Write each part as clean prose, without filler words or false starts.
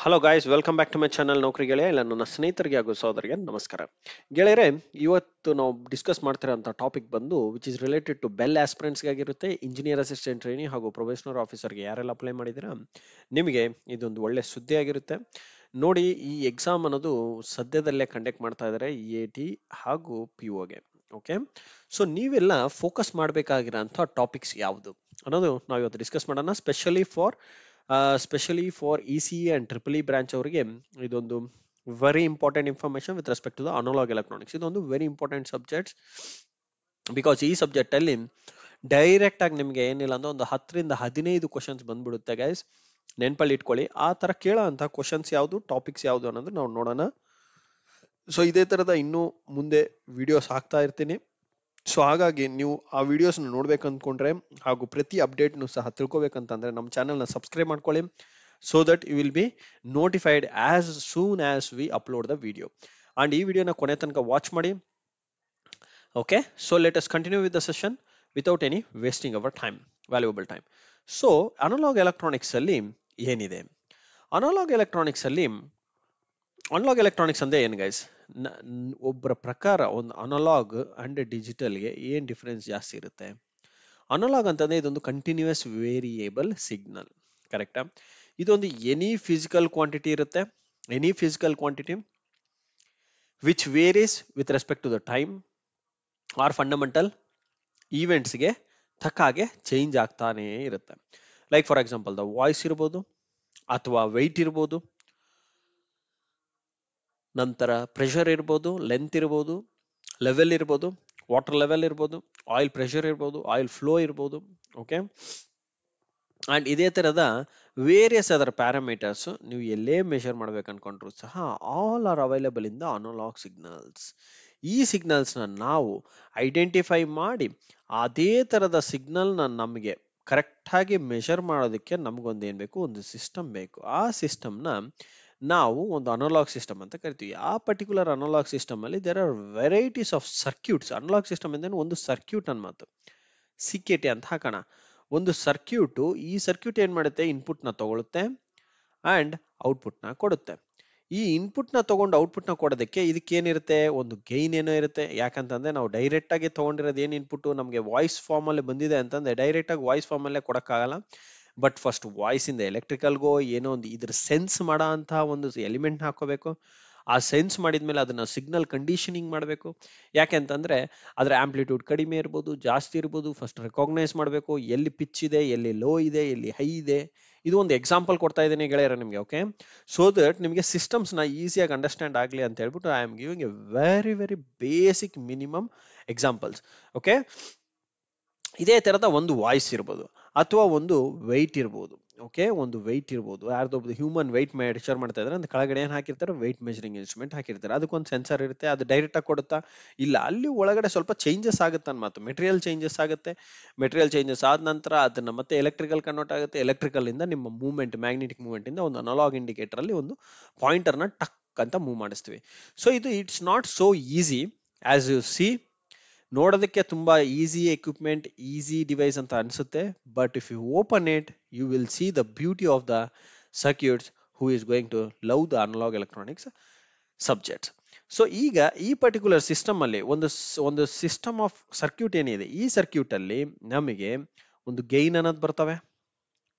Hello guys, welcome back to my channel Naukri Geleya. ಇಲ್ಲ ನನ್ನ ಸ್ನೇಹಿತರಿಗೆ ಹಾಗೂ ಸಹೋದರಿಗೆ ನಮಸ್ಕಾರ. ಗೆಳೆಯರೆ, ಇವತ್ತು ನಾವು ಡಿಸ್ಕಸ್ ಮಾಡ್ತಿರೋಂಥ ಟಾಪಿಕ್ ಬಂದು which is related to BEL ಆಸ್ಪಿರೆಂಟ್ಸ್ಗೆ ಆಗಿರುತ್ತೆ, ಇಂಜಿನಿಯರ್ ಅಸಿಸ್ಟೆಂಟ್ ಟ್ರೈನಿ ಹಾಗೂ ಪ್ರೊಬೇಷನರ್ ಆಫೀಸರ್ಗೆ ಯಾರೆಲ್ಲ ಅಪ್ಲೈ ಮಾಡಿದ್ದೀರಾ ನಿಮಗೆ ಇದೊಂದು ಒಳ್ಳೆ ಸುದ್ದಿ ಆಗಿರುತ್ತೆ. ನೋಡಿ, ಈ ಎಕ್ಸಾಮ್ ಅನ್ನೋದು ಸದ್ಯದಲ್ಲೇ ಕಂಡಕ್ಟ್ ಮಾಡ್ತಾ ಇದ್ದಾರೆ EAT ಹಾಗೂ POಗೆ. ಓಕೆ, ಸೊ ನೀವೆಲ್ಲ ಫೋಕಸ್ ಮಾಡಬೇಕಾಗಿರೋಂಥ ಟಾಪಿಕ್ಸ್ ಯಾವುದು ಅನ್ನೋದು ನಾವು ಇವತ್ತು ಡಿಸ್ಕಸ್ ಮಾಡೋಣ. Specially for ECE and triple E branch ಅವರಿಗೆ ಇದೊಂದು very important information with respect to the analog electronics. ಇದೊಂದು ವೆರಿ ಇಂಪಾರ್ಟೆಂಟ್ ಸಬ್ಜೆಕ್ಟ್ಸ್, ಬಿಕಾಸ್ ಈ ಸಬ್ಜೆಕ್ಟ್ ಅಲ್ಲಿ ಡೈರೆಕ್ಟ್ ಆಗಿ ನಿಮ್ಗೆ ಏನಿಲ್ಲ ಅಂದ್ರೆ ಒಂದು 10 ರಿಂದ 15 ಕ್ವಶನ್ಸ್ ಬಂದ್ಬಿಡುತ್ತೆ ಗೈಸ್. ನೆನ್ಪಲ್ಲಿ ಇಟ್ಕೊಳ್ಳಿ. ಆ ತರ ಕೇಳೋ ಅಂತ ಕ್ವಶನ್ಸ್ ಯಾವುದು, ಟಾಪಿಕ್ಸ್ ಯಾವುದು ಅನ್ನೋದು ನಾವು ನೋಡೋಣ. ಸೊ ಇದೇ ತರದ ಇನ್ನೂ ಮುಂದೆ ವಿಡಿಯೋಸ್ ಹಾಕ್ತಾ ಇರ್ತೀನಿ. ಸೊ ಹಾಗಾಗಿ ನೀವು ಆ ವಿಡಿಯೋಸ್ ನೋಡ್ಬೇಕು ಅಂದ್ಕೊಂಡ್ರೆ ಹಾಗೂ ಪ್ರತಿ ಅಪ್ಡೇಟ್ನು ಸಹ ತಿಳ್ಕೊಬೇಕಂತಂದ್ರೆ ನಮ್ಮ ಚಾನೆಲ್ನ ಸಬ್ಸ್ಕ್ರೈಬ್ ಮಾಡ್ಕೊಳ್ಳಿ, so that you will be notified as soon as we upload the video. And ಈ ವಿಡಿಯೋನ ಕೊನೆ ತನಕ ವಾಚ್ ಮಾಡಿ. Okay, so let us continue with the session without any wasting our time, valuable time. So analog electronics ಅಲ್ಲಿ ಏನಿದೆ? Analogue electronics ಅಂದ್ರೆ ಏನು guys? ಒಬ್ಬರ ಪ್ರಕಾರ ಒಂದು ಅನಲಾಗ್ ಅಂಡ್ ಡಿಜಿಟಲ್ಗೆ ಏನ್ ಡಿಫರೆನ್ಸ್ ಜಾಸ್ತಿ ಇರುತ್ತೆ? ಅನಲಾಗ್ ಅಂತಂದ್ರೆ ಇದೊಂದು ಕಂಟಿನ್ಯೂಸ್ ವೇರಿಯೇಬಲ್ ಸಿಗ್ನಲ್, ಕರೆಕ್ಟಾ? ಇದೊಂದು ಎನಿ ಫಿಸಿಕಲ್ ಕ್ವಾಂಟಿಟಿ ಇರುತ್ತೆ, any physical quantity which varies with respect to the time are fundamental ಈವೆಂಟ್ಸ್ಗೆ ತಕ್ಕ ಹಾಗೆ ಚೇಂಜ್ ಆಗ್ತಾನೆ ಇರುತ್ತೆ. Like for example the voice ಇರ್ಬೋದು, ಅಥವಾ ವೆಯ್ಟ್ ಇರ್ಬೋದು, ನಂತರ ಪ್ರೆಷರ್ ಇರ್ಬೋದು, ಲೆಂತ್ ಇರ್ಬೋದು, ಲೆವೆಲ್ ಇರ್ಬೋದು, ವಾಟರ್ ಲೆವೆಲ್ ಇರ್ಬೋದು, ಆಯಿಲ್ ಪ್ರೆಷರ್ ಇರ್ಬೋದು, ಆಯಿಲ್ ಫ್ಲೋ ಇರ್ಬೋದು. ಓಕೆ, ಅಂಡ್ ಇದೇ ತರದ ವೇರಿಯಸ್ ಅದರ ಪ್ಯಾರಾಮೀಟರ್ಸ್ ನೀವು ಎಲ್ಲೇ ಮೆಷರ್ ಮಾಡ್ಬೇಕು ಅನ್ಕೊಂಡ್ರು ಸಹ all are available in the analog signals. ಈ ಸಿಗ್ನಲ್ಸ್ ನ ನಾವು ಐಡೆಂಟಿಫೈ ಮಾಡಿ ಅದೇ ತರದ ಸಿಗ್ನಲ್ ನಮಗೆ ಕರೆಕ್ಟ್ ಆಗಿ ಮೆಷರ್ ಮಾಡೋದಕ್ಕೆ ನಮ್ಗೊಂದು ಏನ್ ಬೇಕು? ಒಂದು ಸಿಸ್ಟಮ್ ಬೇಕು. ಆ ಸಿಸ್ಟಮ್ ನ ನಾವು ಒಂದು ಅನಲಾಗ್ ಸಿಸ್ಟಮ್ ಅಂತ ಕರಿತೀವಿ. ಆ ಪರ್ಟಿಕ್ಯುಲರ್ ಅನಲಾಗ್ ಸಿಸ್ಟಮ್ ಅಲ್ಲಿ there are varieties of circuits. Analog system ಅಂದ್ರೆ ಒಂದು ಸರ್ಕ್ಯೂಟ್ ಅನ್ಮಾತು, CKT ಅಂತ ಹಾಕೋಣ. ಒಂದು ಸರ್ಕ್ಯೂಟ್, ಈ ಸರ್ಕ್ಯೂಟ್ ಏನ್ ಮಾಡುತ್ತೆ? ಇನ್ಪುಟ್ ನ ತಗೊಳುತ್ತೆ ಅಂಡ್ ಔಟ್ಪುಟ್ ನ ಕೊಡುತ್ತೆ. ಈ ಇನ್ಪುಟ್ ನ ತಗೊಂಡು ಔಟ್ಪುಟ್ ನ ಕೊಡೋದಕ್ಕೆ ಇದಕ್ಕೆ ಏನಿರುತ್ತೆ? ಒಂದು ಗೈನ್ ಏನೋ ಇರುತ್ತೆ. ಯಾಕಂತಂದ್ರೆ ನಾವು ಡೈರೆಕ್ಟ್ ಆಗಿ ತಗೊಂಡಿರೋದು ಏನ್ ಇನ್ಪುಟ್ ನಮಗೆ ವಾಯ್ಸ್ ಫಾರ್ಮ್ ಅಲ್ಲಿ ಬಂದಿದೆ ಅಂತಂದ್ರೆ ಡೈರೆಕ್ಟ್ ಆಗಿ ವಾಯ್ಸ್ ಫಾರ್ಮ್ ಅಲ್ಲೇ ಕೊಡಕ್ಕಾಗಲ್ಲ. ಬಟ್ ಫಸ್ಟ್ ವಾಯ್ಸ್ ಇಂದ ಎಲೆಕ್ಟ್ರಿಕಲ್ಗೋ ಏನೋ ಒಂದು ಇದ್ರ ಸೆನ್ಸ್ ಮಾಡೋ ಅಂತ ಒಂದು ಎಲಿಮೆಂಟ್ ಹಾಕೋಬೇಕು. ಆ ಸೆನ್ಸ್ ಮಾಡಿದ್ಮೇಲೆ ಅದನ್ನ ಸಿಗ್ನಲ್ ಕಂಡೀಷನಿಂಗ್ ಮಾಡಬೇಕು. ಯಾಕೆ ಅಂತಂದ್ರೆ ಅದರ ಆಂಪ್ಲಿಟ್ಯೂಡ್ ಕಡಿಮೆ ಇರ್ಬೋದು, ಜಾಸ್ತಿ ಇರ್ಬೋದು. ಫಸ್ಟ್ ರೆಕಾಗ್ನೈಸ್ ಮಾಡಬೇಕು, ಎಲ್ಲಿ ಪಿಚ್ ಇದೆ, ಎಲ್ಲಿ ಲೋ ಇದೆ, ಎಲ್ಲಿ ಹೈ ಇದೆ. ಇದು ಒಂದು ಎಕ್ಸಾಂಪಲ್ ಕೊಡ್ತಾ ಇದ್ದೀನಿ ಗೆಳೆಯರ ನಿಮ್ಗೆ. ಓಕೆ, ಸೊ ದಟ್ ನಿಮಗೆ ಸಿಸ್ಟಮ್ಸ್ ನ ಈಸಿಯಾಗಿ ಅಂಡರ್ಸ್ಟ್ಯಾಂಡ್ ಆಗ್ಲಿ ಅಂತ ಹೇಳ್ಬಿಟ್ಟು I am giving A very very basic minimum examples. Okay, ಇದೇ ತರದ ಒಂದು ವಾಯ್ಸ್ ಇರ್ಬೋದು, ಅಥವಾ ಒಂದು ವೆಯ್ಟ್ ಇರ್ಬೋದು. ಓಕೆ, ಒಂದು ವೆಯ್ಟ್ ಇರ್ಬೋದು, ಯಾರ್ದೊಬ್ದು ಹ್ಯೂಮನ್ ವೆಯ್ಟ್ ಮೆಷರ್ ಮಾಡ್ತಾ ಇದ್ರೆ ಅಂದ್ರೆ ಕೆಳಗಡೆ ಏನ್ ಹಾಕಿರ್ತಾರೆ? ವೆಯ್ಟ್ ಮೆಷರಿಂಗ್ ಇನ್ಸ್ಟ್ರೂಮೆಂಟ್ ಹಾಕಿರ್ತಾರೆ. ಅದಕ್ಕೊಂದು ಸೆನ್ಸರ್ ಇರುತ್ತೆ. ಅದು ಡೈರೆಕ್ಟ್ ಆಗಿ ಕೊಡುತ್ತಾ? ಇಲ್ಲ, ಅಲ್ಲಿ ಒಳಗಡೆ ಸ್ವಲ್ಪ ಚೇಂಜಸ್ ಆಗುತ್ತೆ ಅನ್ಮಾತು. ಮೆಟೀರಿಯಲ್ ಚೇಂಜಸ್ ಆಗುತ್ತೆ. ಮೆಟೀರಿಯಲ್ ಚೇಂಜಸ್ ಆದ ನಂತರ ಅದನ್ನ ಮತ್ತೆ ಎಲೆಕ್ಟ್ರಿಕಲ್ ಕನ್ವರ್ಟ್ ಆಗುತ್ತೆ. ಎಲೆಕ್ಟ್ರಿಕಲ್ ಇಂದ ನಿಮ್ಮ ಮೂವ್ಮೆಂಟ್, ಮ್ಯಾಗ್ನೆಟಿಕ್ ಮೂವ್ಮೆಂಟ್ ಇಂದ ಒಂದು ಅನಲಾಗ್ ಇಂಡಿಕೇಟರ್ ಅಲ್ಲಿ ಒಂದು ಪಾಯಿಂಟರ್ ನ ಟಕ್ ಅಂತ ಮೂವ್ ಮಾಡಿಸ್ತೀವಿ. ಸೊ ಇದು it's not so easy as you see. ನೋಡೋದಕ್ಕೆ ತುಂಬಾ ಈಸಿ ಎಕ್ವಿಪ್ಮೆಂಟ್, ಈಸಿ ಡಿವೈಸ್ ಅಂತ ಅನ್ಸುತ್ತೆ. But if you open it, you will see the beauty of the circuits who is going to love the analog electronics subjects. So ಈಗ ಈ particular system ಅಲ್ಲಿ ಒಂದು system of circuit ಏನಿದೆ, ಈ circuit ಅಲ್ಲಿ ನಮಗೆ ಒಂದು ಗೈನ್ ಅನ್ನೋದು ಬರ್ತವೆ.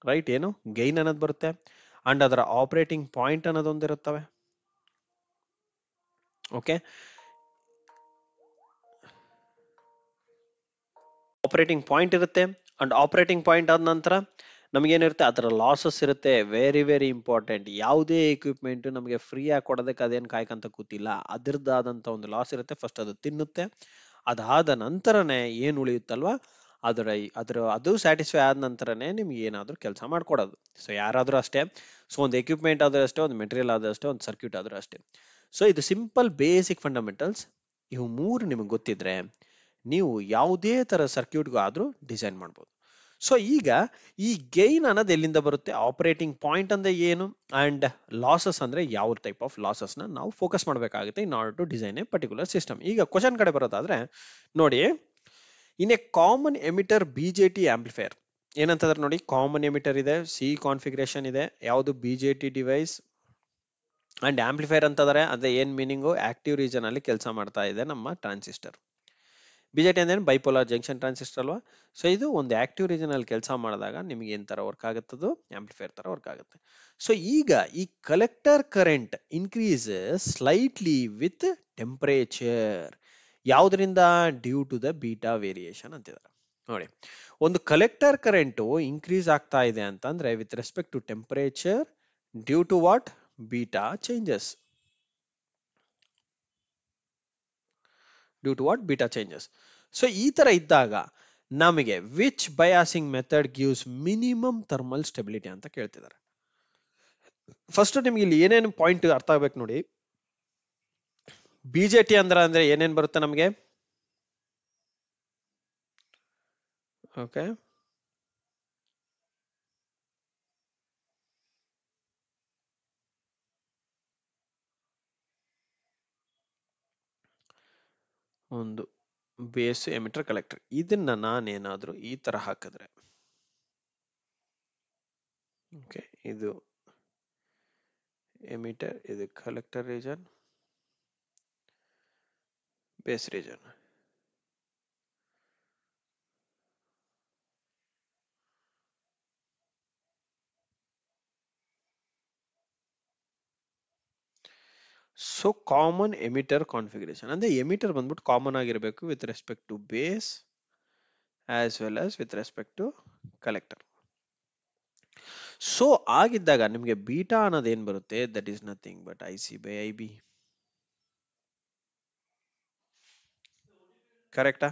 ರೈಟ್, ಏನು ಗೈನ್ ಅನ್ನೋದು ಬರುತ್ತೆ. ಅಂಡ್ ಅದರ ಆಪರೇಟಿಂಗ್ ಪಾಯಿಂಟ್ ಅನ್ನೋದೊಂದಿರುತ್ತವೆ. ಓಕೆ, ಆಪರೇಟಿಂಗ್ ಪಾಯಿಂಟ್ ಇರುತ್ತೆ. ಅಂಡ್ ಆಪರೇಟಿಂಗ್ ಪಾಯಿಂಟ್ ಆದ ನಂತರ ನಮಗೇನಿರುತ್ತೆ? ಅದರ ಲಾಸಸ್ ಇರುತ್ತೆ. Very very important. ಯಾವುದೇ ಎಕ್ವಿಪ್ಮೆಂಟ್ ನಮಗೆ ಫ್ರೀ ಆಗಿ ಕೊಡೋದಕ್ಕೆ ಅದೇನು ಕಾಯ್ಕಂತ ಕೂತಿಲ್ಲ. ಅದರದ್ದಾದಂತ ಒಂದು ಲಾಸ್ ಇರುತ್ತೆ. ಫಸ್ಟ್ ಅದು ತಿನ್ನುತ್ತೆ. ಅದಾದ ನಂತರನೇ ಏನು ಉಳಿಯುತ್ತಲ್ವಾ, ಅದು ಸ್ಯಾಟಿಸ್ಫೈ ಆದ ನಂತರನೇ ನಿಮ್ಗೆ ಏನಾದ್ರೂ ಕೆಲಸ ಮಾಡ್ಕೊಡೋದು. ಸೊ ಯಾರಾದ್ರೂ ಅಷ್ಟೇ. ಸೊ ಒಂದು ಎಕ್ವಿಪ್ಮೆಂಟ್ ಆದ್ರೂ ಅಷ್ಟೇ, ಒಂದು ಮೆಟೀರಿಯಲ್ ಆದ್ರೂ ಅಷ್ಟೇ, ಒಂದು ಸರ್ಕ್ಯೂಟ್ ಆದ್ರೂ ಅಷ್ಟೇ. ಸೊ ಇದು ಸಿಂಪಲ್ ಬೇಸಿಕ್ ಫಂಡಮೆಂಟಲ್ಸ್. ಇವು ಮೂರು ನಿಮಗೆ ಗೊತ್ತಿದ್ರೆ ನೀವು ಯಾವುದೇ ತರ ಸರ್ಕ್ಯೂಟ್ಗೂ ಆದ್ರೂ ಡಿಸೈನ್ ಮಾಡ್ಬೋದು. ಸೊ ಈಗ ಈ ಗೈನ್ ಅನ್ನೋದು ಎಲ್ಲಿಂದ ಬರುತ್ತೆ? ಆಪರೇಟಿಂಗ್ ಪಾಯಿಂಟ್ ಅಂದ್ರೆ ಏನು, ಅಂಡ್ ಲಾಸಸ್ ಅಂದ್ರೆ ಯಾವ ಟೈಪ್ ಆಫ್ ಲಾಸಸ್ ನ ನಾವು ಫೋಕಸ್ ಮಾಡಬೇಕಾಗುತ್ತೆ in order to design a particular system. ಈಗ ಕ್ವಶನ್ ಕಡೆ ಬರೋದಾದ್ರೆ ನೋಡಿ, in a common emitter BJT amplifier ಏನಂತಂದ್ರೆ ನೋಡಿ, ಕಾಮನ್ ಎಮಿಟರ್ ಇದೆ, C ಕಾನ್ಫಿಗರೇಷನ್ ಇದೆ, ಯಾವುದು BJT ಡಿವೈಸ್ ಅಂಡ್ ಆಂಪ್ಲಿಫೈರ್ ಅಂತಂದ್ರೆ ಅದೇ ಏನ್ ಮೀನಿಂಗು, ಆಕ್ಟಿವ್ ರೀಜನ್ ಅಲ್ಲಿ ಕೆಲಸ ಮಾಡ್ತಾ ಇದೆ ನಮ್ಮ ಟ್ರಾನ್ಸಿಸ್ಟರ್. ಬಿಜೆಟಿ ಅಂದ್ರೆ ಬೈಪೋಲಾರ್ ಜಂಕ್ಷನ್ ಟ್ರಾನ್ಸಿಸ್ಟರ್ ಅಲ್ವಾ. ಸೊ ಇದು ಒಂದು ಆಕ್ಟಿವ್ ರೀಜನ್ ಅಲ್ಲಿ ಕೆಲಸ ಮಾಡಿದಾಗ ನಿಮಗೆ ಏನ್ ತರ ವರ್ಕ್ ಆಗುತ್ತದು, ಆಂಪ್ಲಿಫೈರ್ ತರ ವರ್ಕ್ ಆಗುತ್ತೆ. ಸೊ ಈಗ ಈ collector current increases slightly with temperature. ಯಾವ್ದ್ರಿಂದ? Due to the beta variation ಅಂತಿದ್ದಾರೆ ನೋಡಿ. ಒಂದು ಕಲೆಕ್ಟರ್ ಕರೆಂಟ್ ಇನ್ಕ್ರೀಸ್ ಆಗ್ತಾ ಇದೆ ಅಂತಂದ್ರೆ with respect to temperature due to what? Beta changes. Due to what? Beta changes. So ಈ ತರ ಇದ್ದಾಗ ನಮಗೆ which biasing method gives minimum thermal stability ಅಂತ ಕೇಳ್ತಿದ್ದಾರೆ. ಫಸ್ಟ್ ನಿಮ್ಗೆ ಇಲ್ಲಿ ಏನೇನು ಪಾಯಿಂಟ್ ಅರ್ಥ ಆಗ್ಬೇಕು ನೋಡಿ. ಬಿಜೆಟಿ ಅಂದ್ರೆ ಏನೇನ್ ಬರುತ್ತೆ ನಮಗೆ? ಓಕೆ, ಒಂದು ಬೇಸ್, ಎಮಿಟರ್, ಕಲೆಕ್ಟರ್. ಇದನ್ನ ನಾನೇನಾದ್ರೂ ಈ ತರ ಹಾಕಿದ್ರೆ, ಓಕೆ, ಇದು ಎಮಿಟರ್, ಇದು collector region, base region. So common emitter configuration ಅಂದ್ರೆ ಎಮಿಟರ್ ಬಂದ್ಬಿಟ್ಟು ಕಾಮನ್ ಆಗಿರಬೇಕು with respect to base as well as with respect to collector. So ಆಗಿದ್ದಾಗ ನಿಮಗೆ ಬೀಟಾ ಅನ್ನೋದು ಏನ್ ಬರುತ್ತೆ? That is nothing but IC/IB. ಕರೆಕ್ಟಾ?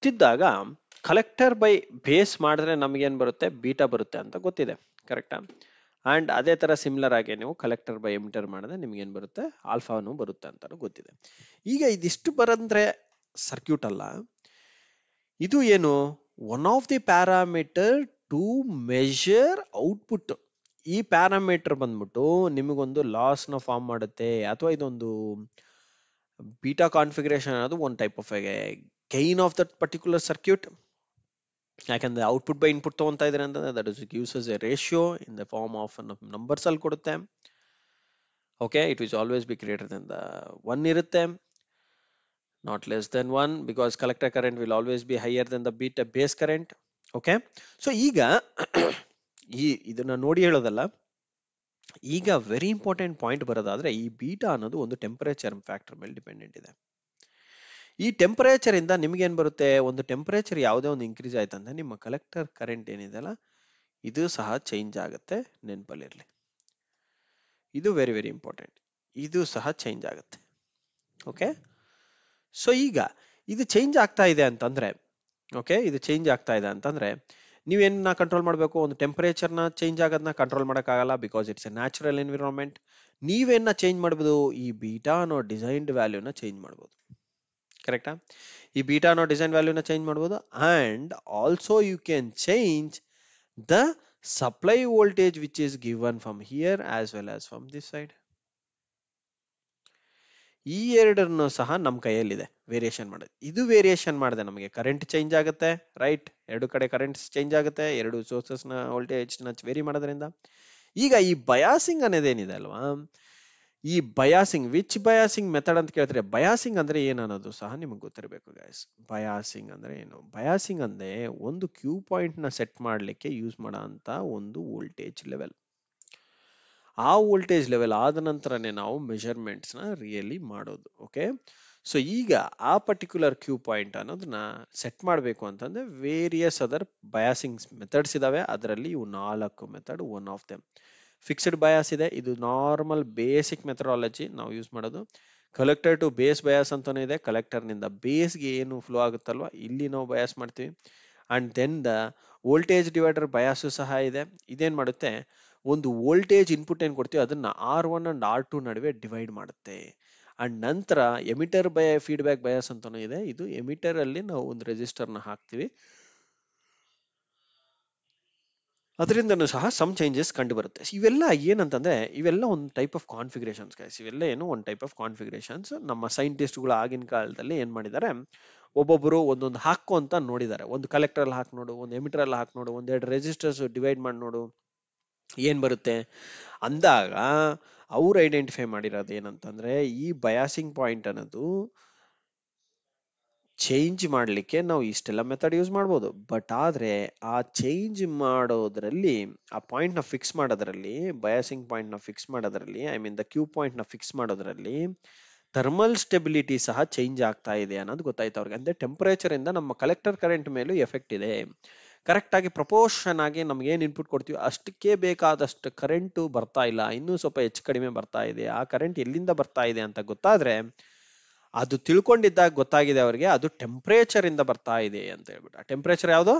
ಇದ್ದಾಗ ಕಲೆಕ್ಟರ್ ಬೈ ಬೇಸ್ ಮಾಡಿದ್ರೆ ನಮ್ಗೆ ಏನ್ ಬರುತ್ತೆ? ಬೀಟಾ ಬರುತ್ತೆ ಅಂತ ಗೊತ್ತಿದೆ. ಕರೆಕ್ಟಾ? ಅಂಡ್ ಅದೇ ತರ ಸಿಮಿಲರ್ ಆಗಿ ನೀವು ಕಲೆಕ್ಟರ್ ಬೈ ಎಮಿಟರ್ ಮಾಡಿದ್ರೆ ನಿಮ್ಗೆ ಏನ್ ಬರುತ್ತೆ? ಆಲ್ಫಾನು ಬರುತ್ತೆ ಅಂತಾನು ಗೊತ್ತಿದೆ. ಈಗ ಇದಿಷ್ಟು ಬರಂದ್ರೆ ಸರ್ಕ್ಯೂಟ್ ಅಲ್ಲ, ಇದು ಏನು? One of the parameter to measure output. ಈ ಪ್ಯಾರಾಮೀಟರ್ ಬಂದ್ಬಿಟ್ಟು ನಿಮಗೊಂದು ಲಾಸ್ ನ ಫಾರ್ಮ್ ಮಾಡುತ್ತೆ, ಅಥವಾ ಇದೊಂದು ಬೀಟಾ ಕಾನ್ಫಿಗರೇಷನ್ ಅನ್ನೋದು ಒಂದು type of gain of that particular circuit. ಯಾಕಂದ್ರೆ ಔಟ್ಪುಟ್ ಬೈ ಇನ್ಪುಟ್ ತಗೊಂತಾ ಇದ್ರೆ ಅಂತಂದ್ರೆ that is gives us a ratio in the form of numbers ಅಲ್ಲಿ ಕೊಡುತ್ತೆ. Okay, it will always be greater than the 1 ಇರುತ್ತೆ, not less than 1, because collector current will always be higher than the beta base current. Okay, so ಈಗ ಇದನ್ನ ನೋಡಿ ಹೇಳೋದಲ್ಲ, ಈಗ very important point ಬರೋದಾದ್ರೆ ಈ ಬೀಟಾ ಅನ್ನೋದು ಒಂದು ಟೆಂಪರೇಚರ್ ಫ್ಯಾಕ್ಟರ್ ಮೇಲೆ ಡಿಪೆಂಡೆಂಟ್ ಇದೆ. ಈ ಟೆಂಪರೇಚರ್ ಇಂದ ನಿಮ್ಗೆ ಏನ್ ಬರುತ್ತೆ? ಒಂದು ಟೆಂಪರೇಚರ್ ಯಾವುದೇ ಒಂದು ಇನ್ಕ್ರೀಸ್ ಆಯ್ತಂದ್ರೆ ನಿಮ್ಮ ಕಲೆಕ್ಟರ್ ಕರೆಂಟ್ ಏನಿದೆ ಅಲ್ಲ, ಇದು ಸಹ ಚೇಂಜ್ ಆಗುತ್ತೆ, ನೆನಪಲ್ಲಿರ್ಲಿ. ಇದು ವೆರಿ ವೆರಿ ಇಂಪಾರ್ಟೆಂಟ್, ಇದು ಸಹ ಚೇಂಜ್ ಆಗುತ್ತೆ. ಓಕೆ, ಸೊ ಈಗ ಇದು ಚೇಂಜ್ ಆಗ್ತಾ ಇದೆ ಅಂತಂದ್ರೆ, ಓಕೆ, ಇದು ಚೇಂಜ್ ಆಗ್ತಾ ಇದೆ ಅಂತಂದ್ರೆ ನೀವೇನ ಕಂಟ್ರೋಲ್ ಮಾಡಬೇಕು? ಒಂದು ಟೆಂಪರೇಚರ್ನ ಚೇಂಜ್ ಆಗೋದನ್ನ ಕಂಟ್ರೋಲ್ ಮಾಡೋಕ್ಕಾಗಲ್ಲ, because it's A natural environment. ನೀವೇನ ಚೇಂಜ್ ಮಾಡ್ಬೋದು? ಈ ಬೀಟಾ ಅನ್ನೋ ಡಿಸೈನ್ಡ್ ವ್ಯಾಲ್ಯೂನ ಚೇಂಜ್ ಮಾಡ್ಬೋದು. ಕರೆಕ್ಟಾ? ಈ ಬೀಟಾ ಅನ್ನೋ ಡಿಸೈನ್ ವ್ಯಾಲ್ಯೂನ ಚೇಂಜ್ ಮಾಡ್ಬೋದು. And also you can change the supply voltage which is given from here as well as from this side. ಈ ಎರಡನ್ನು ಸಹ ನಮ್ಮ ಕೈಯಲ್ಲಿದೆ ವೇರಿಯೇಷನ್ ಮಾಡೋದು. ಇದು ವೇರಿಯೇಷನ್ ಮಾಡಿದೆ ನಮಗೆ ಕರೆಂಟ್ ಚೇಂಜ್ ಆಗುತ್ತೆ, ರೈಟ್? ಎರಡು ಕಡೆ ಕರೆಂಟ್ ಚೇಂಜ್ ಆಗುತ್ತೆ, ಎರಡು ಸೋರ್ಸಸ್ ನ ವೋಲ್ಟೇಜ್ ನ ವೇರಿ ಮಾಡೋದ್ರಿಂದ. ಈಗ ಈ ಬಯಾಸಿಂಗ್ ಅನ್ನೋದೇನಿದೆ ಅಲ್ವಾ, ಈ ಬಯಾಸಿಂಗ್, ವಿಚ್ ಬಯಾಸಿಂಗ್ ಮೆಥಡ್ ಅಂತ ಕೇಳ್ತಾರೆ. ಬಯಾಸಿಂಗ್ ಅಂದ್ರೆ ಏನು ಅನ್ನೋದು ಸಹ ನಿಮಗೆ ಗೊತ್ತಿರಬೇಕು ಗೈಸ್. ಬಯಾಸಿಂಗ್ ಅಂದ್ರೆ ಏನು? ಬಯಾಸಿಂಗ್ ಅಂದ್ರೆ ಒಂದು ಕ್ಯೂ ಪಾಯಿಂಟ್ ನ ಸೆಟ್ ಮಾಡ್ಲಿಕ್ಕೆ ಯೂಸ್ ಮಾಡೋ ಅಂತ ಒಂದು ವೋಲ್ಟೇಜ್ ಲೆವೆಲ್. ಆ ವೋಲ್ಟೇಜ್ ಲೆವೆಲ್ ಆದ ನಂತರನೇ ನಾವು ಮೆಜರ್ಮೆಂಟ್ಸ್ ನ ರಿಯಲಿ ಮಾಡೋದು. ಓಕೆ, ಸೊ ಈಗ ಆ ಪರ್ಟಿಕ್ಯುಲರ್ ಕ್ಯೂ ಪಾಯಿಂಟ್ ಅನ್ನೋದನ್ನ ಸೆಟ್ ಮಾಡಬೇಕು ಅಂತಂದ್ರೆ ವೇರಿಯಸ್ ಅದರ್ ಬಯಾಸಿಂಗ್ ಮೆಥಡ್ಸ್ ಇದಾವೆ. ಅದರಲ್ಲಿ ಇವು 4 method. One of them fixed bias ಇದೆ, ಇದು ನಾರ್ಮಲ್ ಬೇಸಿಕ್ ಮೆಥಡಾಲಜಿ ನಾವು ಯೂಸ್ ಮಾಡೋದು. ಕಲೆಕ್ಟರ್ ಟು ಬೇಸ್ ಬಯಾಸ್ ಅಂತಾನೆ ಇದೆ, ಕಲೆಕ್ಟರ್ ನಿಂದ ಬೇಸ್ಗೆ ಏನು ಫ್ಲೋ ಆಗುತ್ತಲ್ವಾ ಇಲ್ಲಿ ನಾವು ಬಯಾಸ್ ಮಾಡ್ತೀವಿ. And then the voltage divider bias ಸಹ ಇದೆ. ಇದೇನ್ ಮಾಡುತ್ತೆ? ಒಂದು ವೋಲ್ಟೇಜ್ ಇನ್ಪುಟ್ ಏನ್ ಕೊಡ್ತೀವಿ ಅದನ್ನ R1 ಅಂಡ್ R2 ನಡುವೆ ಡಿವೈಡ್ ಮಾಡುತ್ತೆ. ಅಂಡ್ ನಂತರ ಎಮಿಟರ್ ಬೈ ಫೀಡ್ಬ್ಯಾಕ್ ಬಯಾಸ್ ಅಂತಾನೂ ಇದೆ. ಇದು ಎಮಿಟರ್ ಅಲ್ಲಿ ನಾವು ಒಂದು ರೆಸಿಸ್ಟರ್ ನ ಹಾಕ್ತಿವಿ, ಅದರಿಂದನೂ ಸಹ ಸಮ್ ಚೇಂಜಸ್ ಕಂಡು ಬರುತ್ತೆ. ಇವೆಲ್ಲ ಏನಂತಂದ್ರೆ ಇವೆಲ್ಲ ಒಂದು ಟೈಪ್ ಆಫ್ ಕಾನ್ಫಿಗರೇಷನ್ಸ್ ಗೈಸ್. ಇವೆಲ್ಲ ಏನು ಒಂದು ಟೈಪ್ ಆಫ್ ಕಾನ್ಫಿಗರೇಷನ್ಸ್. ನಮ್ಮ ಸೈಂಟಿಸ್ಟ್ಗಳು ಆಗಿನ ಕಾಲದಲ್ಲಿ ಏನ್ ಮಾಡಿದ್ದಾರೆ, ಒಬ್ಬೊಬ್ಬರು ಒಂದೊಂದು ಹಾಕು ಅಂತ ನೋಡಿದ್ದಾರೆ. ಒಂದು ಕಲೆಕ್ಟರ್ ಅಲ್ಲಿ ಹಾಕಿ ನೋಡು, ಒಂದು ಎಮಿಟರ್ ಅಲ್ಲಿ ಹಾಕಿ ನೋಡು, ಒಂದೆರಡು ರೆಸಿಸ್ಟರ್ಸ್ ಡಿವೈಡ್ ಮಾಡಿ ನೋಡು, ಏನ್ ಬರುತ್ತೆ ಅಂದಾಗ ಅವ್ರು ಐಡೆಂಟಿಫೈ ಮಾಡಿರೋದು ಏನಂತಂದ್ರೆ ಈ ಬಯಾಸಿಂಗ್ ಪಾಯಿಂಟ್ ಅನ್ನೋದು ಚೇಂಜ್ ಮಾಡ್ಲಿಕ್ಕೆ ನಾವು ಇಷ್ಟೆಲ್ಲ ಮೆಥಡ್ ಯೂಸ್ ಮಾಡ್ಬೋದು. ಬಟ್ ಆದ್ರೆ ಆ ಚೇಂಜ್ ಮಾಡೋದ್ರಲ್ಲಿ, ಆ ಪಾಯಿಂಟ್ ನ ಫಿಕ್ಸ್ ಮಾಡೋದ್ರಲ್ಲಿ, ಬಯಾಸಿಂಗ್ ಪಾಯಿಂಟ್ ನ ಫಿಕ್ಸ್ ಮಾಡೋದ್ರಲ್ಲಿ, I mean the Q point ನ ಫಿಕ್ಸ್ ಮಾಡೋದ್ರಲ್ಲಿ ಥರ್ಮಲ್ ಸ್ಟೆಬಿಲಿಟಿ ಸಹ ಚೇಂಜ್ ಆಗ್ತಾ ಇದೆ ಅನ್ನೋದು ಗೊತ್ತಾಯ್ತು ಅವ್ರಿಗೆ. ಅಂದ್ರೆ ಟೆಂಪರೇಚರ್ ಇಂದ ನಮ್ಮ ಕಲೆಕ್ಟರ್ ಕರೆಂಟ್ ಮೇಲೂ ಎಫೆಕ್ಟ್ ಇದೆ. ಕರೆಕ್ಟ್ ಆಗಿ ಪ್ರಪೋರ್ಷನ್ ಆಗಿ ನಮ್ಗೆ ಏನ್ ಇನ್ಪುಟ್ ಕೊಡ್ತೀವಿ ಅಷ್ಟಕ್ಕೆ ಬೇಕಾದಷ್ಟು ಕರೆಂಟ್ ಬರ್ತಾ ಇಲ್ಲ, ಇನ್ನೂ ಸ್ವಲ್ಪ ಹೆಚ್ಚು ಕಡಿಮೆ ಬರ್ತಾ ಇದೆ. ಆ ಕರೆಂಟ್ ಎಲ್ಲಿಂದ ಬರ್ತಾ ಇದೆ ಅಂತ ಗೊತ್ತಾದ್ರೆ, ಅದು ತಿಳ್ಕೊಂಡಿದ್ದಾಗ ಗೊತ್ತಾಗಿದೆ ಅವರಿಗೆ ಅದು ಟೆಂಪರೇಚರ್ ಇಂದ ಬರ್ತಾ ಇದೆ ಅಂತ ಹೇಳ್ಬಿಟ್ಟು. ಆ ಟೆಂಪರೇಚರ್ ಯಾವುದು?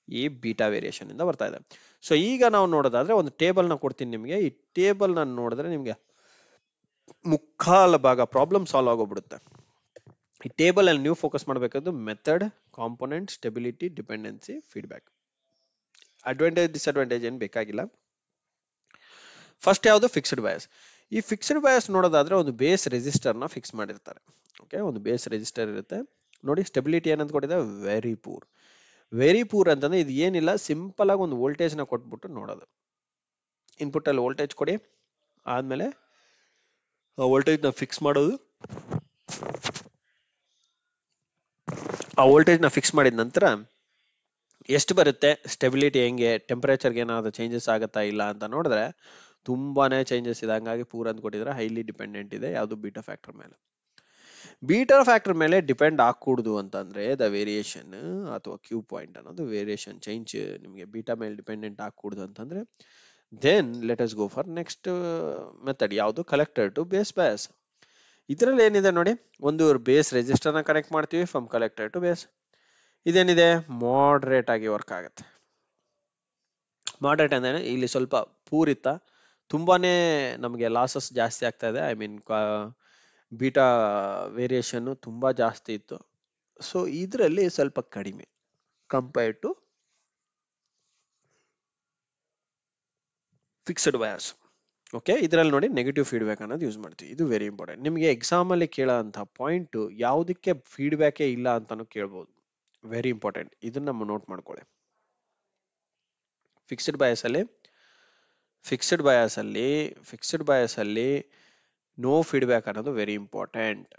ಈ ಬೀಟಾ ವೇರಿಯೇಷನ್ ಇಂದ ಬರ್ತಾ ಇದೆ. ಸೊ ಈಗ ನಾವು ನೋಡೋದಾದ್ರೆ ಒಂದು ಟೇಬಲ್ ನ ಕೊಡ್ತೀನಿ ನಿಮ್ಗೆ. ಈ ಟೇಬಲ್ ನ ನೋಡಿದ್ರೆ ನಿಮ್ಗೆ ಮುಕ್ಕಾಲ ಭಾಗ ಪ್ರಾಬ್ಲಮ್ ಸಾಲ್ವ್ ಆಗೋಗ್ಬಿಡುತ್ತೆ. ಈ ಟೇಬಲ್ ಅಲ್ಲಿ ನೀವು ಫೋಕಸ್ ಮಾಡಬೇಕಾದ್ದು method, component, stability, dependency, feedback. Advantage disadvantage ಏನ್ ಬೇಕಾಗಿಲ್ಲ. ಫಸ್ಟ್ ಯಾವುದು? Fixed bias. ಈ ಫಿಕ್ಸ್ಡ್ ಬಯಾಸ್ ನೋಡೋದಾದ್ರೆ ಒಂದು ಬೇಸ್ ರೆಸಿಸ್ಟರ್ ನ ಫಿಕ್ಸ್ ಮಾಡಿರ್ತಾರೆ. ಓಕೆ, ಒಂದು ಬೇಸ್ ರೆಸಿಸ್ಟರ್ ಇರುತ್ತೆ. ನೋಡಿ ಸ್ಟೆಬಿಲಿಟಿ ಏನಂತ ಕೊಟ್ಟಿದೆ? Very poor. ವೆರಿ ಪೂರ್ ಅಂತಂದ್ರೆ ಇದು ಏನಿಲ್ಲ, ಸಿಂಪಲ್ ಆಗಿ ಒಂದು ವೋಲ್ಟೇಜ್ ನ ಕೊಟ್ಬಿಟ್ಟು ನೋಡೋದು. ಇನ್ಪುಟ್ ಅಲ್ಲಿ ವೋಲ್ಟೇಜ್ ಕೊಡಿ, ಆದ್ಮೇಲೆ ಆ ವೋಲ್ಟೇಜ್ ನ ಫಿಕ್ಸ್ ಮಾಡೋದು. ಆ ವೋಲ್ಟೇಜ್ ನ ಫಿಕ್ಸ್ ಮಾಡಿದ ನಂತರ ಎಷ್ಟು ಬರುತ್ತೆ, ಸ್ಟೆಬಿಲಿಟಿ ಹೆಂಗೆ, ಟೆಂಪರೇಚರ್ಗೆ ಏನಾದ್ರು ಚೇಂಜಸ್ ಆಗುತ್ತಾ ಇಲ್ಲ ಅಂತ ನೋಡಿದ್ರೆ ತುಂಬಾನೇ ಚೇಂಜಸ್ ಇದೆ. ಹಂಗಾಗಿ ಪೂರ್ ಅಂತ ಕೊಟ್ಟಿದ್ರೆ ಹೈಲಿ ಡಿಪೆಂಡೆಂಟ್ ಇದೆ ಯಾವುದು? ಬೀಟಾ ಫ್ಯಾಕ್ಟರ್ ಮೇಲೆ. ಬೀಟಾ ಫ್ಯಾಕ್ಟರ್ ಮೇಲೆ ಡಿಪೆಂಡ್ ಆಗ್ಕೂಡುದು ಅಂತಂದ್ರೆ ದ ವೇರಿಯೇಷನ್ ಅಥವಾ ಕ್ಯೂ ಪಾಯಿಂಟ್ ಅನ್ನೋದು ವೇರಿಯೇಷನ್ ಚೇಂಜ್ ನಿಮಗೆ ಬೀಟಾ ಮೇಲೆ ಡಿಪೆಂಡೆಂಟ್ ಆಗ್ಕೂಡುದು ಅಂತಂದ್ರೆ then let us go for next method. ಯಾವುದು? Collector to base bias. ಇದರಲ್ಲಿ ಏನಿದೆ ನೋಡಿ, ಒಂದು ಬೇಸ್ ರೆಸಿಸ್ಟರ್ ನ ಕನೆಕ್ಟ್ ಮಾಡ್ತೀವಿ ಫ್ರಮ್ ಕಲೆಕ್ಟರ್ ಟು ಬೇಸ್. ಇದೇನಿದೆ? ಮಾಡ್ರೇಟ್ ಆಗಿ ವರ್ಕ್ ಆಗುತ್ತೆ. ಮಾಡ್ರೇಟ್ ಅಂದ್ರೆ ಇಲ್ಲಿ ಸ್ವಲ್ಪ ಪೂರಿತ, ತುಂಬಾನೇ ನಮಗೆ ಲಾಸಸ್ ಜಾಸ್ತಿ ಆಗ್ತಾ ಇದೆ. ಐ ಮೀನ್ ಬೀಟಾ ವೇರಿಯೇಷನ್ ತುಂಬಾ ಜಾಸ್ತಿ ಇತ್ತು. ಸೊ ಇದರಲ್ಲಿ ಸ್ವಲ್ಪ ಕಡಿಮೆ compare to fixed bias. Okay, ಇದರಲ್ಲಿ ನೋಡಿ ನೆಗೆಟಿವ್ ಫೀಡ್ಬ್ಯಾಕ್ ಅನ್ನೋದು ಯೂಸ್ ಮಾಡ್ತೀವಿ. ಇದು ವೆರಿ ಇಂಪಾರ್ಟೆಂಟ್. ನಿಮಗೆ ಎಕ್ಸಾಮ್ ಅಲ್ಲಿ ಕೇಳೋಂತಹ ಪಾಯಿಂಟ್ ಯಾವುದಕ್ಕೆ ಫೀಡ್ಬ್ಯಾಕೇ ಇಲ್ಲ ಅಂತಾನು ಕೇಳ್ಬೋದು. ವೆರಿ ಇಂಪಾರ್ಟೆಂಟ್, ಇದನ್ನ ನಮ್ಮ ನೋಟ್ ಮಾಡ್ಕೊಳ್ಳಿ. ಫಿಕ್ಸ್ಡ್ ಬಯಾಸ್ ಅಲ್ಲಿ ನೋ ಫೀಡ್ಬ್ಯಾಕ್ ಅನ್ನೋದು ವೆರಿ ಇಂಪಾರ್ಟೆಂಟ್.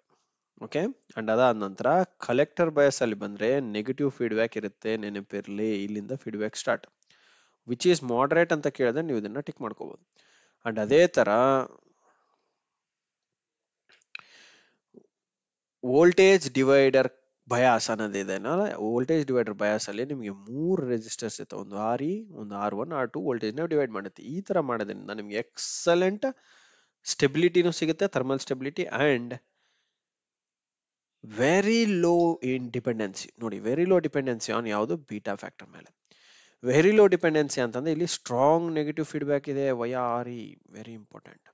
ಓಕೆ, ಅಂಡ್ ಅದಾದ ನಂತರ ಕಲೆಕ್ಟರ್ ಬಯಾಸ್ ಅಲ್ಲಿ ಬಂದ್ರೆ ನೆಗೆಟಿವ್ ಫೀಡ್ಬ್ಯಾಕ್ ಇರುತ್ತೆ, ನೆನಪಿರ್ಲಿ. ಇಲ್ಲಿಂದ feedback start. Which is moderate ಅಂತ ಕೇಳಿದ್ರೆ ನೀವು ಇದನ್ನ ಟಿಕ್ ಮಾಡ್ಕೋಬಹುದು. ಅಂಡ್ ಅದೇ ತರ ವೋಲ್ಟೇಜ್ ಡಿವೈಡರ್ ಬಯಾಸ್ ಅನ್ನೋದಿದೆ. ವೋಲ್ಟೇಜ್ ಡಿವೈಡರ್ ಬಯಾಸ್ ಅಲ್ಲಿ ನಿಮಗೆ 3 ರೆಸಿಸ್ಟರ್ಸ್ ಇರುತ್ತೆ. ಒಂದು RE, ಒಂದು R1, R2 ವೋಲ್ಟೇಜ್ ನ ಡಿವೈಡ್ ಮಾಡುತ್ತೆ. ಈ ತರ ಮಾಡೋದ್ರಿಂದ ನಿಮಗೆ ಎಕ್ಸಲೆಂಟ್ ಸ್ಟೆಬಿಲಿಟಿನೂ ಸಿಗುತ್ತೆ, thermal stability, and very low in dependency. ನೋಡಿ, ವೆರಿ ಲೋ ಡಿಪೆಂಡೆನ್ಸಿ ಆನ್ ಯಾವುದು? ಬೀಟಾ ಫ್ಯಾಕ್ಟರ್ ಮೇಲೆ. ವೆರಿ ಲೋ ಡಿಪೆಂಡೆನ್ಸಿ ಅಂತಂದ್ರೆ ಇಲ್ಲಿ ಸ್ಟ್ರಾಂಗ್ ನೆಗೆಟಿವ್ ಫೀಡ್ಬ್ಯಾಕ್ ಇದೆ via RE. Very important.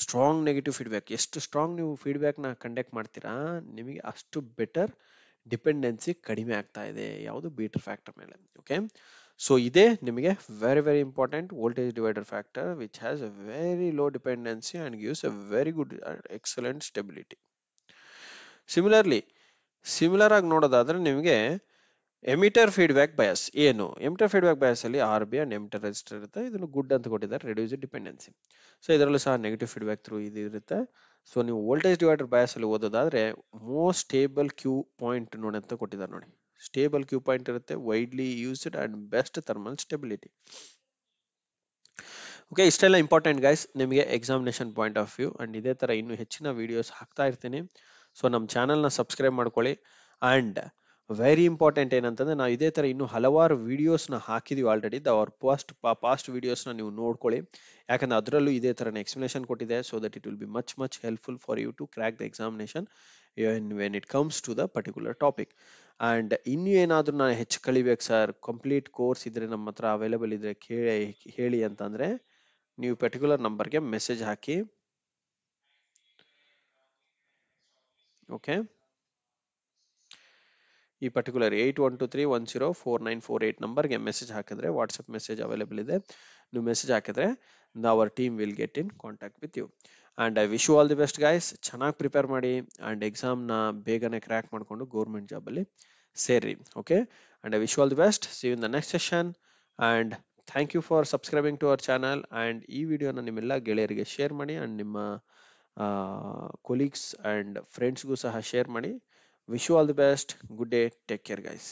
Strong negative feedback. ಎಷ್ಟು ಸ್ಟ್ರಾಂಗ್ ನೀವು ಫೀಡ್ಬ್ಯಾಕ್ ನ ಕಂಡಕ್ಟ್ ಮಾಡ್ತೀರಾ ನಿಮಗೆ ಅಷ್ಟು ಬೆಟರ್ ಡಿಪೆಂಡೆನ್ಸಿ ಕಡಿಮೆ ಆಗ್ತಾ ಇದೆ ಯಾವುದು? ಬೀಟಾ ಫ್ಯಾಕ್ಟರ್ ಮೇಲೆ. ಓಕೆ, ಸೊ ಇದೇ ನಿಮಗೆ very very important voltage divider factor which has A very low dependency and gives A very good excellent stability. Similar ಆಗಿ ನೋಡೋದಾದ್ರೆ ನಿಮಗೆ ಎಮಿಟರ್ ಫೀಡ್ಬ್ಯಾಕ್ ಬಯಾಸ್ ಏನು? ಎಮಿಟರ್ ಫೀಡ್ಬ್ಯಾಕ್ ಬಯಾಸ್ ಅಲ್ಲಿ RB ಅಂಡ್ ಎಮಿಟರ್ ರೆಸಿಸ್ಟರ್ ಇರುತ್ತೆ. ಇದನ್ನು good ಅಂತ ಕೊಟ್ಟಿದ್ದಾರೆ, reduce dependency. So ಇದರಲ್ಲೂ ಸಹ ನೆಗೆಟಿವ್ ಫೀಡ್ಬ್ಯಾಕ್ ಥ್ರೂ ಇದು ಇರುತ್ತೆ. ಸೊ ನೀವು ವೋಲ್ಟೇಜ್ ಡಿವೈಡರ್ ಬಯಾಸ್ ಅಲ್ಲಿ ಓದೋದಾದ್ರೆ ಮೋಸ್ಟ್ ಸ್ಟೇಬಲ್ ಕ್ಯೂ ಪಾಯಿಂಟ್ ನೋಡಿ ಅಂತ ಕೊಟ್ಟಿದ್ದಾರೆ. ನೋಡಿ, ಸ್ಟೇಬಲ್ ಕ್ಯೂ ಪಾಯಿಂಟ್ ಇರುತ್ತೆ, widely used and best thermal stability. Okay, ಇಷ್ಟೆಲ್ಲ ಇಂಪಾರ್ಟೆಂಟ್ ಗೈಸ್ ನಿಮಗೆ examination point of view. And ಇದೇ ತರ ಇನ್ನೂ ಹೆಚ್ಚಿನ ವಿಡಿಯೋಸ್ ಹಾಕ್ತಾ ಇರ್ತೀನಿ. ಸೊ ನಮ್ಮ ಚಾನಲ್ನ ಸಬ್ಸ್ಕ್ರೈಬ್ ಮಾಡ್ಕೊಳ್ಳಿ. ಅಂಡ್ ವೆರಿ ಇಂಪಾರ್ಟೆಂಟ್ ಏನಂತಂದ್ರೆ ನಾವು ಇದೇ ತರ ಇನ್ನು ಹಲವಾರು ವಿಡಿಯೋಸ್ನ ಹಾಕಿದೀವಿ ಆಲ್ರೆಡಿ. ಅವರ್ ಪಾಸ್ಟ್ ವಿಡಿಯೋಸ್ನ ನೀವು ನೋಡ್ಕೊಳ್ಳಿ, ಯಾಕಂದ್ರೆ ಅದರಲ್ಲೂ ಇದೇ ತರ ಎಕ್ಸ್ಪ್ಲನೇಷನ್ ಕೊಟ್ಟಿದೆ. So that it will be much helpful for you to crack the examination when it comes to the particular topic. And ಇನ್ನು ಏನಾದ್ರೂ ನಾನು ಹೆಚ್ಚು ಕಲಿಬೇಕು ಸರ್, ಕಂಪ್ಲೀಟ್ ಕೋರ್ಸ್ ಇದ್ರೆ ನಮ್ಮ ಹತ್ರ ಅವೈಲೇಬಲ್ ಇದ್ರೆ ಹೇಳಿ ಅಂತಂದ್ರೆ ನೀವು ಪರ್ಟಿಕ್ಯುಲರ್ ನಂಬರ್ಗೆ ಮೆಸೇಜ್ ಹಾಕಿ. ಓಕೆ, ಈ ಪರ್ಟಿಕ್ಯುಲರ್ 8123104948 ನಂಬರ್ಗೆ ಮೆಸೇಜ್ ಹಾಕಿದ್ರೆ ವಾಟ್ಸಪ್ ಮೆಸೇಜ್ ಅವೈಲೇಬಲ್ ಇದೆ. ನೀವು ಮೆಸೇಜ್ ಹಾಕಿದ್ರೆ our team will get in contact with you. And I wish you all the best guys. ಚೆನ್ನಾಗಿ ಪ್ರಿಪೇರ್ ಮಾಡಿ ಅಂಡ್ ಎಕ್ಸಾಮ್ನ ಬೇಗನೆ ಕ್ರ್ಯಾಕ್ ಮಾಡಿಕೊಂಡು ಗೌರ್ಮೆಂಟ್ ಜಾಬ್ ಅಲ್ಲಿ ಸೇರಿ. Okay, and I wish you all the best. See you in the next session and thank you for subscribing to our channel. And ಈ ವಿಡಿಯೋನ ನಿಮ್ಮೆಲ್ಲ ಗೆಳೆಯರಿಗೆ ಶೇರ್ ಮಾಡಿ ಆ್ಯಂಡ್ ನಿಮ್ಮ ಕೊಲೀಗ್ಸ್ ಆ್ಯಂಡ್ ಫ್ರೆಂಡ್ಸ್ಗೂ ಸಹ ಶೇರ್ ಮಾಡಿ. Wish you all the best. Good day. Take care guys.